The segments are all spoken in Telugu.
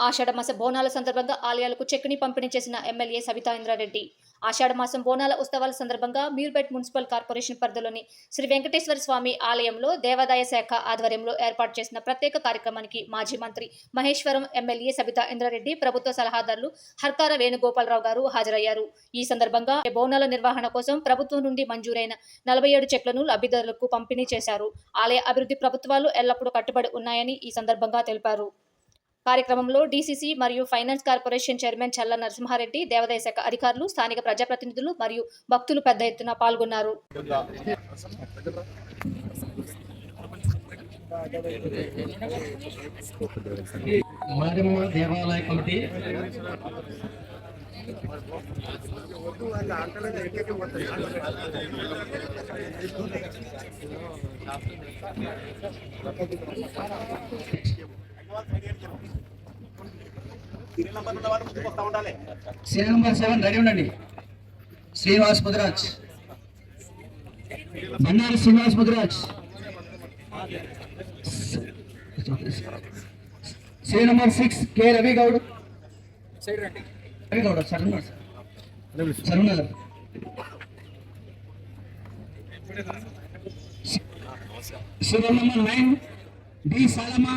ఆషాఢమాస బోనాల సందర్భంగా ఆలయాలకు చెక్కుని పంపిణీ చేసిన ఎమ్మెల్యే సబితా ఇంద్రారెడ్డి. ఆషాఢమాసం బోనాల ఉత్సవాల సందర్భంగా మీర్పేట్ మున్సిపల్ కార్పొరేషన్ పరిధిలోని శ్రీ వెంకటేశ్వర స్వామి ఆలయంలో దేవాదాయ శాఖ ఆధ్వర్యంలో ఏర్పాటు చేసిన ప్రత్యేక కార్యక్రమానికి మాజీ మంత్రి మహేశ్వరం ఎమ్మెల్యే సబితా ఇంద్రారెడ్డి, ప్రభుత్వ సలహాదారులు హర్కార వేణుగోపాలరావు గారు హాజరయ్యారు. ఈ సందర్భంగా బోనాల నిర్వహణ కోసం ప్రభుత్వం నుండి మంజూరైన 47 చెక్లను లబ్ధిదారులకు పంపిణీ చేశారు. ఆలయ అభివృద్ధి ప్రభుత్వాలు ఎల్లప్పుడూ కట్టుబడి ఉన్నాయని ఈ సందర్భంగా తెలిపారు. కార్యక్రమంలో డీసీసీ మరియు ఫైనాన్స్ కార్పొరేషన్ చైర్మన్ చల్ల నరసింహారెడ్డి, దేవాదాయ శాఖ అధికారులు, స్థానిక ప్రజాప్రతినిధులు మరియు భక్తులు పెద్ద ఎత్తున పాల్గొన్నారు. దేవాలయ కమిటీ సీరియల్ నంబర్ 7 రెడీ ఉండండి. Srinivas Mudiraj, Bandari Srinivas Mudiraj. Serial number 6 K Ravi Goud. Ravi Goud sir ఉన్నారు. Serial number 9 D Salama.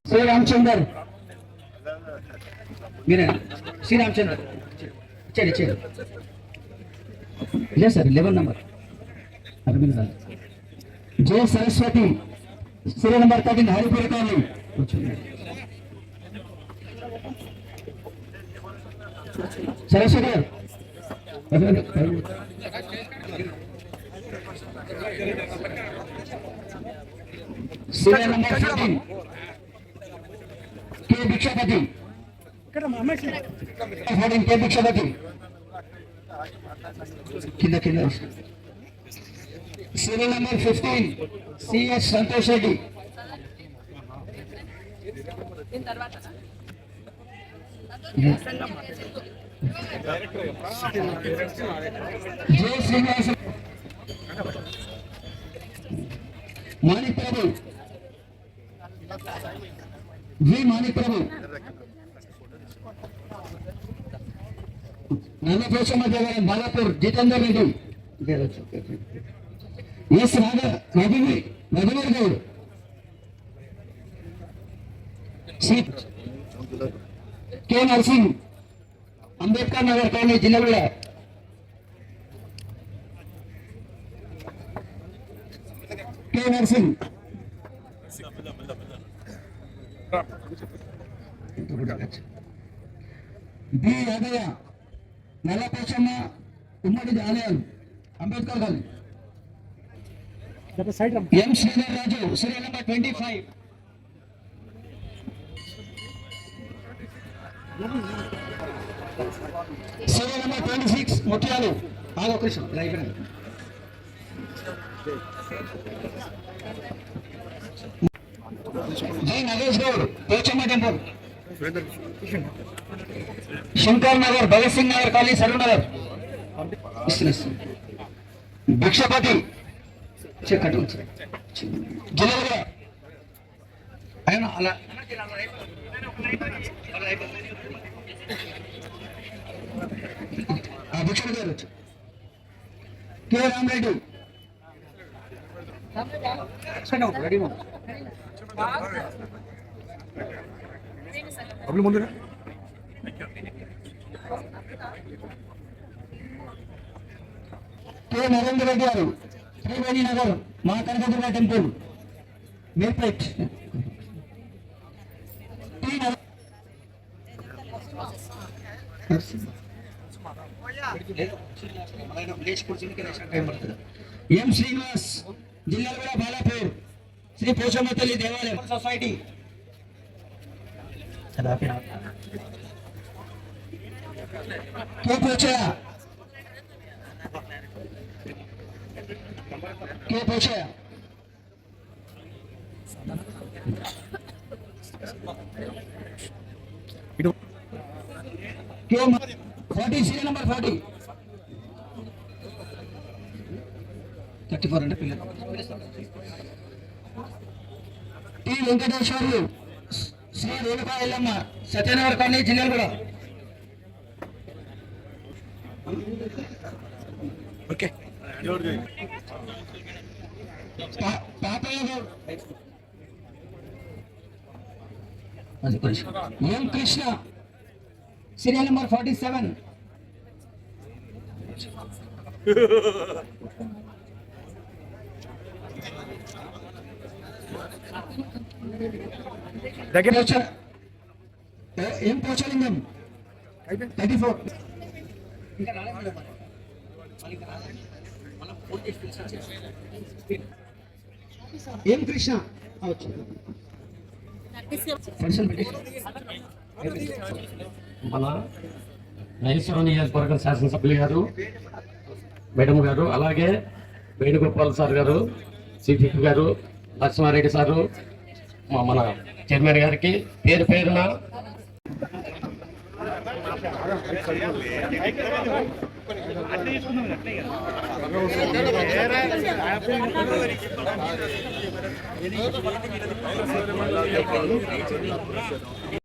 Shri Ramachandar, మీరే శ్రీ రామచందర్ చెడి లేదు sir 11 number. Jaya Saraswati, serial number 13 Haripura colony. Saraswati గారు serial number 14 K Bhikshapathi. 14 K Bhikshapathi కింద. Serial number 15 CS Santosh Reddy. Jaya Srinivasa, Manik Prabhu, V Manik Prabhu, Nallaposhamma దేవాలయం బాలాపూర్ జితేందర్ రెడ్డి, ఎస్ రఘువీర్ Goud, K Narsing, Ambedkar Nagar colony Jillaguda. K Narsing, B Yadaiah, Nallapochamma ఉమ్మడి ఆలయాలు Ambedkar colony. M Sridhar Raju, serial number 25. Serial number 26 Muthyalu. ఆగోకృష్ణ లైబ్రరీ. జై నగేష్ గౌడ్, పోచమ్మ టెంపుల్. శంకర్ నగర్, భగత్ సింగ్ నగర్ కాలనీ, సరూర్ నగర్. భిక్షపతి చెక్కటి జిల్లా అయినా అలా భిక్షపతి గారు. కె రామరెడ్డి, ముందు కె నరేంద్ర రెడ్డి గారు, త్రివేణి నగర్, మా కనకదుర్గ టెంపుల్, మీర్పేట్. ఎం శ్రీనివాస్, జిల్లాగూడ బాలాపూర్, శ్రీ పోచమ్మ తల్లి దేవాలయం society. K Pochaiah, K40, serial number 40. 34 అంటే పిల్లలు. టి వెంకటేశ్వర్లు శ్రీ రేణుకా ఎల్లమ్మ సత్యనగర్ కాలనీ జిల్లాలు కూడా. ఓకే పాపయ్య గౌడ్ ఎం కృష్ణ సీరియల్ నెంబర్ 47. ఏం పోచలింగం 34. ఏం కృష్ణ మన మహేశ్వరం నియోజకవర్గ శాసనసభ్యులు గారు మేడం గారు, అలాగే వేణుగోపాల్ సార్ గారు, సిపిక్ గారు, లక్ష్మారెడ్డి సారు, మన చైర్మన్ గారికి పేరు పేరున